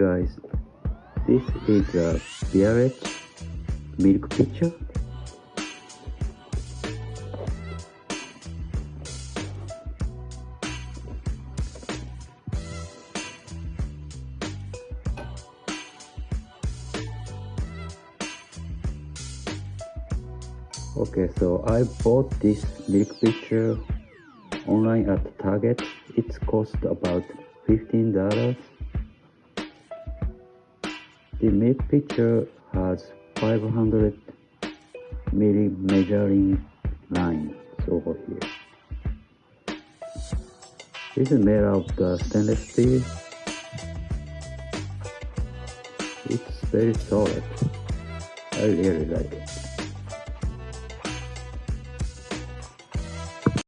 guys, this is a Bialetti milk pitcher. Okay, so I bought this milk pitcher online at Target. It's cost about $15. The milk pitcher has 500 milli measuring line over here. This is made of the stainless steel. It's very solid. I really like it.